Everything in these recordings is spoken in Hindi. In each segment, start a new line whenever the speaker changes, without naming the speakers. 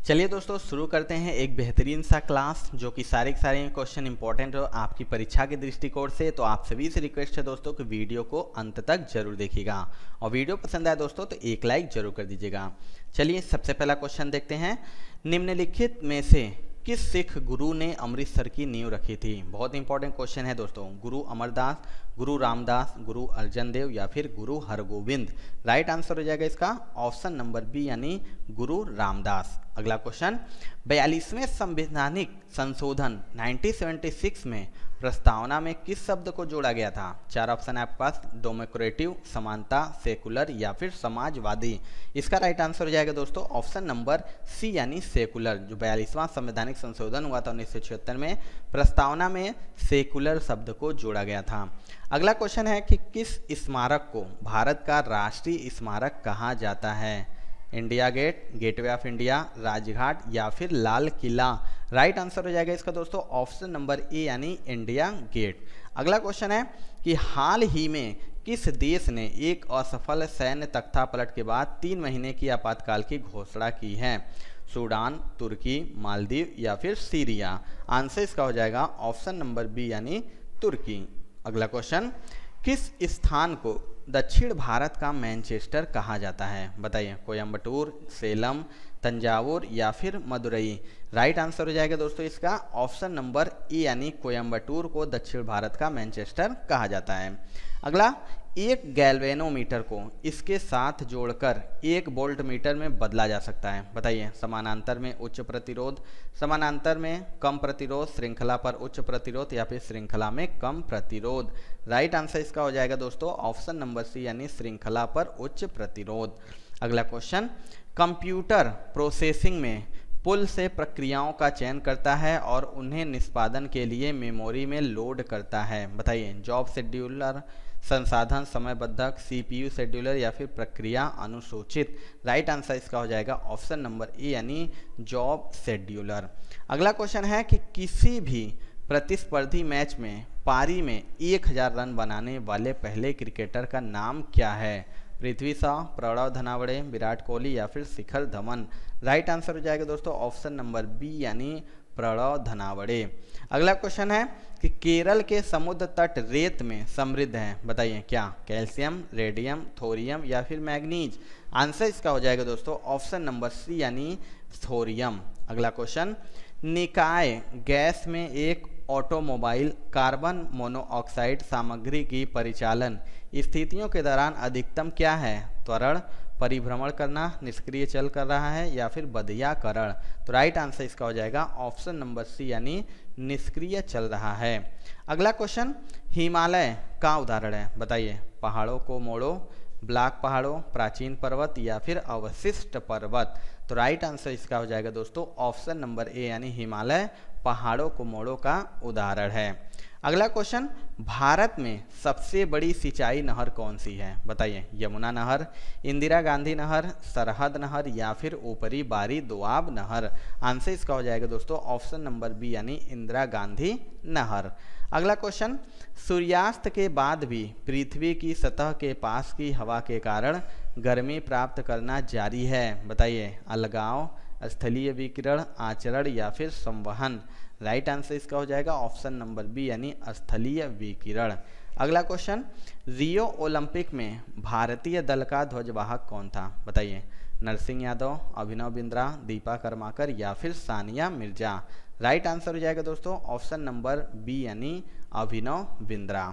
चलिए दोस्तों शुरू करते हैं एक बेहतरीन सा क्लास जो कि सारे के सारे क्वेश्चन इंपॉर्टेंट हो आपकी परीक्षा के दृष्टिकोण से। तो आप सभी से रिक्वेस्ट है दोस्तों कि वीडियो को अंत तक जरूर देखिएगा और वीडियो पसंद आए दोस्तों तो एक लाइक जरूर कर दीजिएगा। चलिए सबसे पहला क्वेश्चन देखते हैं। निम्नलिखित में से किस सिख गुरु ने अमृतसर की नींव रखी थी? बहुत इंपॉर्टेंट क्वेश्चन है दोस्तों। गुरु अमरदास, गुरु रामदास, गुरु अर्जन देव या फिर गुरु हरगोविंद? राइट आंसर हो जाएगा इसका ऑप्शन नंबर बी यानी गुरु रामदास। अगला क्वेश्चन, 42वें संवैधानिक संशोधन 1976 में प्रस्तावना में किस शब्द को जोड़ा गया था? चार ऑप्शन है आपके पास, डेमोक्रेटिव, समानता, सेकुलर या फिर समाजवादी। इसका राइट आंसर हो जाएगा दोस्तों ऑप्शन नंबर सी यानी सेकुलर। जो 42वां संवैधानिक संशोधन हुआ था 1976 में, प्रस्तावना में सेकुलर शब्द को जोड़ा गया था। अगला क्वेश्चन है कि किस स्मारक को भारत का राष्ट्रीय स्मारक कहा जाता है? India gate, gateway of India, Rajghat या फिर लाल किला? राइट आंसर हो जाएगा इसका दोस्तों ऑप्शन नंबर ए यानी इंडिया गेट। अगला क्वेश्चन है कि हाल ही में किस देश ने एक असफल सैन्य तख्तापलट के बाद 3 महीने की आपातकाल की घोषणा की है? सूडान, तुर्की, मालदीव या फिर सीरिया? आंसर इसका हो जाएगा ऑप्शन नंबर बी यानी तुर्की। अगला क्वेश्चन, किस स्थान को दक्षिण भारत का मैनचेस्टर कहा जाता है? बताइए, कोयम्बटूर, सेलम, तंजावुर या फिर मदुरई? राइट आंसर हो जाएगा दोस्तों इसका ऑप्शन नंबर ए यानी कोयम्बटूर को दक्षिण भारत का मैनचेस्टर कहा जाता है। अगला, एक गैल्वेनोमीटर को इसके साथ जोड़कर एक वोल्ट मीटर में बदला जा सकता है। बताइए, समानांतर में उच्च प्रतिरोध, समानांतर में कम प्रतिरोध, श्रृंखला पर उच्च प्रतिरोध या फिर श्रृंखला में कम प्रतिरोध? राइट आंसर इसका हो जाएगा दोस्तों ऑप्शन नंबर सी यानी श्रृंखला पर उच्च प्रतिरोध। अगला क्वेश्चन, कंप्यूटर प्रोसेसिंग में पुल से प्रक्रियाओं का चयन करता है और उन्हें निष्पादन के लिए मेमोरी में लोड करता है। बताइए, जॉब शेड्यूलर, संसाधन समयबद्धक, सीपीयू शेड्यूलर या फिर प्रक्रिया अनुसूचित? राइट आंसर इसका हो जाएगा ऑप्शन नंबर ए यानी जॉब शेड्यूलर। अगला क्वेश्चन है कि किसी भी प्रतिस्पर्धी मैच में पारी में 1000 रन बनाने वाले पहले क्रिकेटर का नाम क्या है? पृथ्वी शॉ, प्रणव धनावड़े, विराट कोहली या फिर शिखर धवन? राइट आंसर हो जाएगा दोस्तों ऑप्शन नंबर बी यानी प्रणव धनावड़े। अगला क्वेश्चन है कि केरल के समुद्र तट रेत में समृद्ध है। बताइए, क्या कैल्शियम, रेडियम, थोरियम या फिर मैग्नीज? आंसर इसका हो जाएगा दोस्तों ऑप्शन नंबर सी यानी थोरियम। अगला क्वेश्चन, निकाय गैस में एक ऑटोमोबाइल कार्बन मोनोऑक्साइड सामग्री की परिचालन स्थितियों के दौरान अधिकतम क्या है? त्वरण, परिभ्रमण करना, निष्क्रिय चल कर रहा है या फिर बधियाकरण? तो राइट आंसर इसका हो जाएगा ऑप्शन नंबर सी यानी निष्क्रिय चल रहा है। अगला क्वेश्चन, हिमालय का उदाहरण है। बताइए, पहाड़ों को मोड़ो, ब्लॉक पहाड़ों, प्राचीन पर्वत या फिर अवशिष्ट पर्वत? तो राइट आंसर इसका हो जाएगा दोस्तों ऑप्शन नंबर ए यानी हिमालय पहाड़ों को मोड़ो का उदाहरण है। अगला क्वेश्चन, भारत में सबसे बड़ी सिंचाई नहर कौन सी है? बताइए, यमुना नहर, इंदिरा गांधी नहर, सरहद नहर या फिर ऊपरी बारी दोआब नहर? आंसर इसका हो जाएगा दोस्तों ऑप्शन नंबर बी यानी इंदिरा गांधी नहर। अगला क्वेश्चन, सूर्यास्त के बाद भी पृथ्वी की सतह के पास की हवा के कारण गर्मी प्राप्त करना जारी है। बताइए, अलगाव, स्थलीय विकिरण, आचरण या फिर संवहन? राइट आंसर इसका हो जाएगा ऑप्शन नंबर बी यानी स्थलीय विकिरण। अगला क्वेश्चन, रियो ओलंपिक में भारतीय दल का ध्वजवाहक कौन था? बताइए, नरसिंह यादव, अभिनव बिंद्रा, दीपा कर्माकर या फिर सानिया मिर्जा? राइट आंसर हो जाएगा दोस्तों ऑप्शन नंबर बी यानी अभिनव बिंद्रा।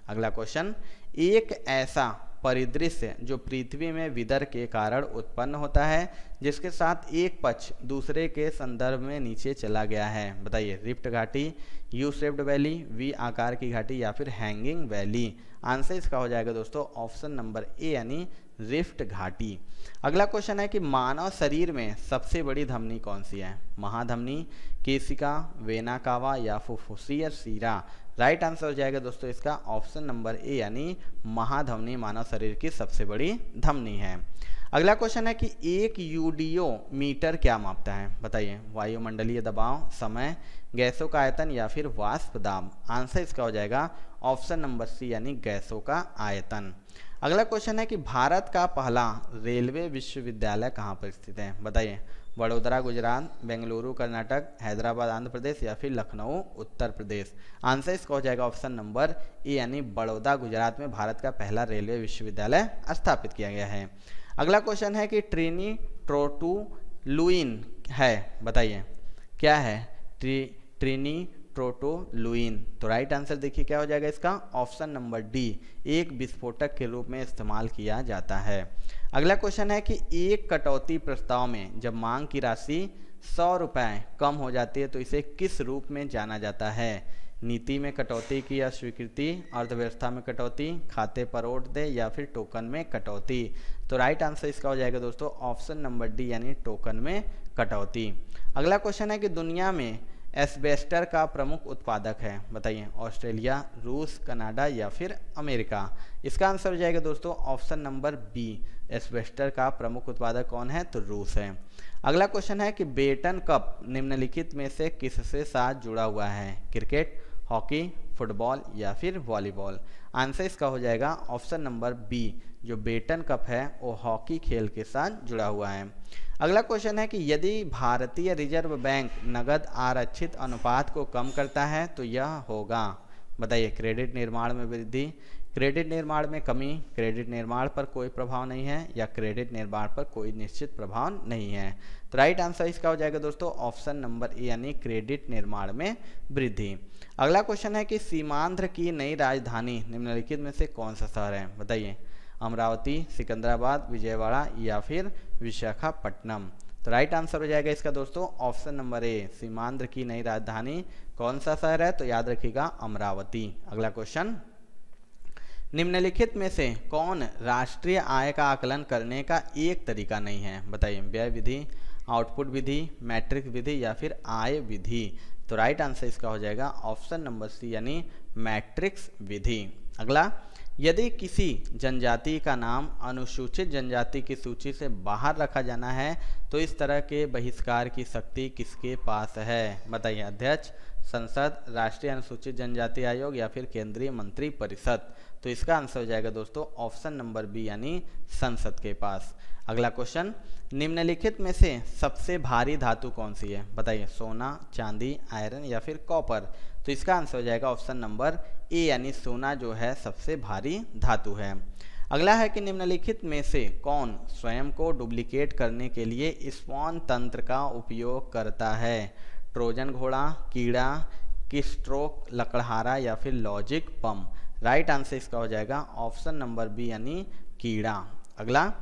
अगला क्वेश्चन, एक ऐसा परिदृश्य जो पृथ्वी में विदर के कारण उत्पन्न होता है जिसके साथ एक पक्ष दूसरे के संदर्भ में नीचे चला गया है? बताइए, रिफ्ट घाटी, यू शेप्ड वैली, वी आकार की घाटी या फिर हैंगिंग वैली? आंसर इसका हो जाएगा दोस्तों ऑप्शन नंबर ए यानी रिफ्ट घाटी। अगला क्वेश्चन है कि मानव शरीर में सबसे बड़ी धमनी कौन सी है? महाधमनी, केशिका, वेना कावा या फुफ्फुसीय शिरा? राइट आंसर हो जाएगा दोस्तों इसका ऑप्शन नंबर ए यानी महाधमनी मानव शरीर की सबसे बड़ी धमनी है। अगला क्वेश्चन है कि एक यूडीओ मीटर क्या मापता है? बताइए, वायुमंडलीय दबाव, समय, गैसों का आयतन या फिर वाष्प दाब? आंसर इसका हो जाएगा ऑप्शन नंबर सी यानी गैसों का आयतन। अगला क्वेश्चन है कि भारत का पहला रेलवे विश्वविद्यालय कहाँ पर स्थित है? बताइए, वडोदरा गुजरात, बेंगलुरु कर्नाटक, हैदराबाद आंध्र प्रदेश या फिर लखनऊ उत्तर प्रदेश। आंसर इसका हो जाएगा ऑप्शन नंबर ए यानी बड़ौदा गुजरात में भारत का पहला रेलवे विश्वविद्यालय स्थापित किया गया है। अगला क्वेश्चन है कि ट्रिनिट्रोटोलुइन है, बताइए क्या है ट्रिनिट्रोटोलुइन। तो राइट आंसर देखिए क्या हो जाएगा इसका, ऑप्शन नंबर डी, एक विस्फोटक के रूप में इस्तेमाल किया जाता है। अगला क्वेश्चन है कि एक कटौती प्रस्ताव में जब मांग की राशि 100 रुपये कम हो जाती है तो इसे किस रूप में जाना जाता है। नीति में कटौती की अस्वीकृति, अर्थव्यवस्था में कटौती, खाते पर वोट दे या फिर टोकन में कटौती। तो राइट आंसर इसका हो जाएगा दोस्तों ऑप्शन नंबर डी यानी टोकन में कटौती। अगला क्वेश्चन है कि दुनिया में एस्बेस्टर का प्रमुख उत्पादक है, बताइए ऑस्ट्रेलिया, रूस, कनाडा या फिर अमेरिका। इसका आंसर हो जाएगा दोस्तों ऑप्शन नंबर बी, एस्बेस्टर का प्रमुख उत्पादक कौन है, तो रूस है। अगला क्वेश्चन है कि बेटन कप निम्नलिखित में से किससे साथ जुड़ा हुआ है, क्रिकेट, हॉकी, फुटबॉल या फिर वॉलीबॉल। आंसर इसका हो जाएगा ऑप्शन नंबर बी, जो बेटन कप है वो हॉकी खेल के साथ जुड़ा हुआ है। अगला क्वेश्चन है कि यदि भारतीय रिजर्व बैंक नगद आरक्षित अनुपात को कम करता है तो यह होगा, बताइए क्रेडिट निर्माण में वृद्धि, क्रेडिट निर्माण में कमी, क्रेडिट निर्माण पर कोई प्रभाव नहीं है या क्रेडिट निर्माण पर कोई निश्चित प्रभाव नहीं है। तो राइट आंसर इसका हो जाएगा दोस्तों ऑप्शन नंबर ए यानी क्रेडिट निर्माण में वृद्धि। अगला क्वेश्चन है कि सीमांध्र की नई राजधानी निम्नलिखित में से कौन सा शहर है, बताइए अमरावती, सिकंदराबाद, विजयवाड़ा या फिर विशाखापट्टनम। तो राइट आंसर हो जाएगा इसका दोस्तों ऑप्शन नंबर ए, सीमांध्र की नई राजधानी कौन सा शहर है, तो याद रखिएगा अमरावती। अगला क्वेश्चन, निम्नलिखित में से कौन राष्ट्रीय आय का आकलन करने का एक तरीका नहीं है, बताइए व्यय विधि, आउटपुट विधि, मैट्रिक्स विधि या फिर आय विधि। तो राइट आंसर इसका हो जाएगा ऑप्शन नंबर सी यानी मैट्रिक्स विधि। अगला, यदि किसी जनजाति का नाम अनुसूचित जनजाति की सूची से बाहर रखा जाना है तो इस तरह के बहिष्कार की शक्ति किसके पास है, बताइए अध्यक्ष, संसद, राष्ट्रीय अनुसूचित जनजाति आयोग या फिर केंद्रीय मंत्री परिषद। तो इसका आंसर हो जाएगा दोस्तों ऑप्शन नंबर बी यानी संसद के पास। अगला क्वेश्चन, निम्नलिखित में से सबसे भारी धातु कौन सी है, बताइए सोना, चांदी, आयरन या फिर कॉपर। तो इसका आंसर हो जाएगा ऑप्शन नंबर ए यानी सोना जो है सबसे भारी धातु है। अगला है कि निम्नलिखित में से कौन स्वयं को डुप्लीकेट करने के लिए स्पॉन तंत्र का उपयोग करता है, ट्रोजन घोड़ा, कीड़ा, कीस्ट्रोक, लकड़हारा या फिर लॉजिक पम। राइट आंसर इसका हो जाएगा ऑप्शन नंबर बी यानी कीड़ा। अगला,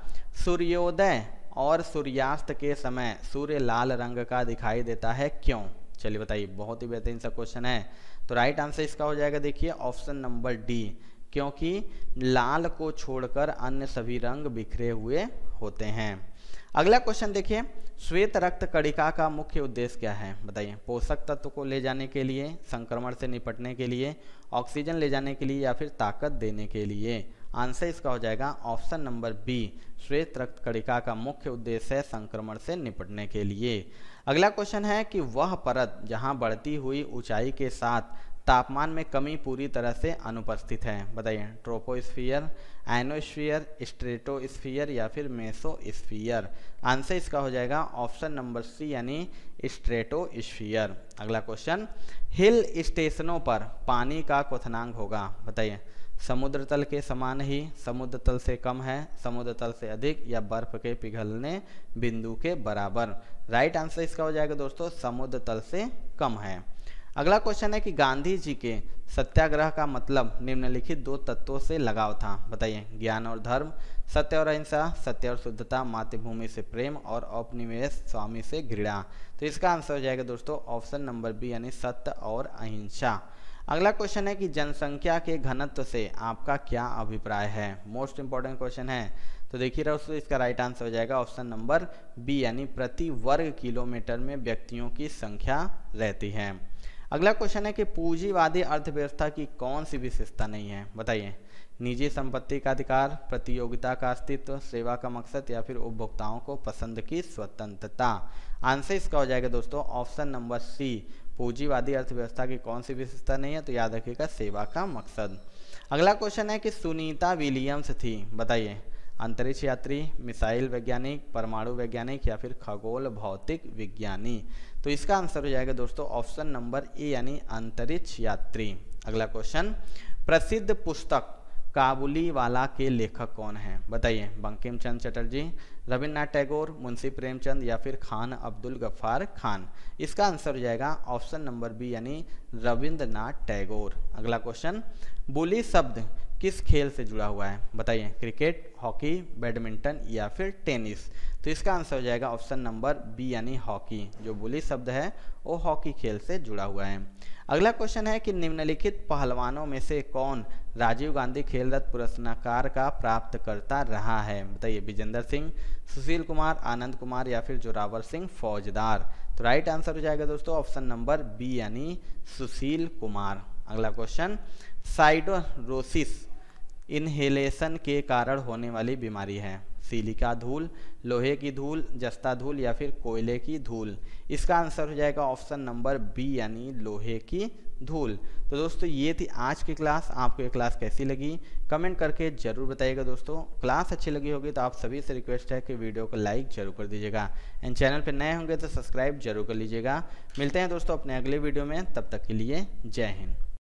सूर्योदय और सूर्यास्त के समय सूर्य लाल रंग का दिखाई देता है क्यों, चलिए बताइए, बहुत ही बेहतरीन सा क्वेश्चन है। तो राइट आंसर इसका हो जाएगा देखिए ऑप्शन नंबर डी, क्योंकि लाल को छोड़कर अन्य सभी रंग बिखरे हुए होते हैं। अगला क्वेश्चन देखिए, श्वेत रक्त कणिका का मुख्य उद्देश्य क्या है, बताइए पोषक तत्व को ले जाने के लिए, संक्रमण से निपटने के लिए, ऑक्सीजन ले जाने के लिए या फिर ताकत देने के लिए। आंसर इसका हो जाएगा ऑप्शन नंबर बी, श्वेत रक्त कणिका का मुख्य उद्देश्य है संक्रमण से निपटने के लिए। अगला क्वेश्चन है कि वह परत जहां बढ़ती हुई ऊंचाई के साथ तापमान में कमी पूरी तरह से अनुपस्थित है, बताइए ट्रोपोस्फियर, आयनोस्फियर, स्ट्रेटोस्फियर या फिर मेसोस्फियर। आंसर इसका हो जाएगा ऑप्शन नंबर सी यानी स्ट्रेटोस्फियर। अगला क्वेश्चन, हिल स्टेशनों पर पानी का क्वथनांक होगा, बताइए समुद्र तल के समान ही, समुद्र तल से कम है, समुद्र तल से अधिक या बर्फ के पिघलने बिंदु के बराबर। राइट आंसर इसका हो जाएगा दोस्तों समुद्र तल से कम है। अगला क्वेश्चन है कि गांधी जी के सत्याग्रह का मतलब निम्नलिखित दो तत्वों से लगाव था, बताइए ज्ञान और धर्म, सत्य और अहिंसा, सत्य और शुद्धता, मातृभूमि से प्रेम और औपनिवेश स्वामी से घृणा। तो इसका आंसर हो जाएगा दोस्तों ऑप्शन नंबर बी यानी सत्य और अहिंसा। अगला क्वेश्चन है कि जनसंख्या के घनत्व से आपका क्या अभिप्राय है, मोस्ट इंपॉर्टेंट क्वेश्चन है। तो देखिए दोस्तों इसका राइट आंसर हो जाएगा ऑप्शन नंबर बी यानी प्रति वर्ग किलोमीटर में व्यक्तियों की संख्या रहती है। अगला क्वेश्चन है कि पूंजीवादी अर्थव्यवस्था की कौन सी विशेषता नहीं है, बताइए निजी संपत्ति का अधिकार, प्रतियोगिता का अस्तित्व, सेवा का मकसद या फिर उपभोक्ताओं को पसंद की स्वतंत्रता। आंसर इसका हो जाएगा दोस्तों ऑप्शन नंबर सी, पूंजीवादी अर्थव्यवस्था की कौन सी विशेषता नहीं है, तो याद रखिएगा सेवा का मकसद। अगला क्वेश्चन है कि सुनीता विलियम्स थी, बताइए अंतरिक्ष यात्री, मिसाइल वैज्ञानिक, परमाणु वैज्ञानिक या फिर खगोल भौतिक विज्ञानी। तो इसका आंसर हो जाएगा दोस्तों ऑप्शन नंबर ए यानी अंतरिक्ष यात्री। अगला क्वेश्चन, प्रसिद्ध पुस्तक काबुलीवाला के लेखक कौन हैं? बताइए। बंकिम चंद्र चटर्जी, रविन्द्रनाथ टैगोर, मुंशी प्रेमचंद या फिर खान अब्दुल गफ्फार खान। इसका आंसर हो जाएगा ऑप्शन नंबर बी यानी रविन्द्रनाथ टैगोर। अगला क्वेश्चन, बुली शब्द किस खेल से जुड़ा हुआ है? बताइए। क्रिकेट, हॉकी, बैडमिंटन या फिर टेनिस। तो इसका आंसर हो जाएगा ऑप्शन नंबर बी यानी हॉकी। जो बुली शब्द है वो हॉकी खेल से जुड़ा हुआ है। अगला क्वेश्चन है कि निम्नलिखित पहलवानों में से कौन राजीव गांधी खेल रत्न पुरस्कार का प्राप्तकर्ता रहा है? बताइए। विजेंद्र सिंह, सुशील कुमार, आनंद कुमार या फिर जोरावर सिंह फौजदार। तो राइट आंसर हो जाएगा दोस्तों ऑप्शन नंबर बी यानी सुशील कुमार। अगला क्वेश्चन, साइटोरोसिस इनहेलेशन के कारण होने वाली बीमारी है? सिलिका धूल, लोहे की धूल, जस्ता धूल या फिर कोयले की धूल। इसका आंसर हो जाएगा ऑप्शन नंबर बी यानी लोहे की धूल। तो दोस्तों ये थी आज की क्लास। आपको ये क्लास कैसी लगी कमेंट करके जरूर बताइएगा दोस्तों। क्लास अच्छी लगी होगी तो आप सभी से रिक्वेस्ट है कि वीडियो को लाइक जरूर कर दीजिएगा। एंड चैनल पर नए होंगे तो सब्सक्राइब जरूर कर लीजिएगा। मिलते हैं दोस्तों अपने अगले वीडियो में, तब तक के लिए जय हिंद।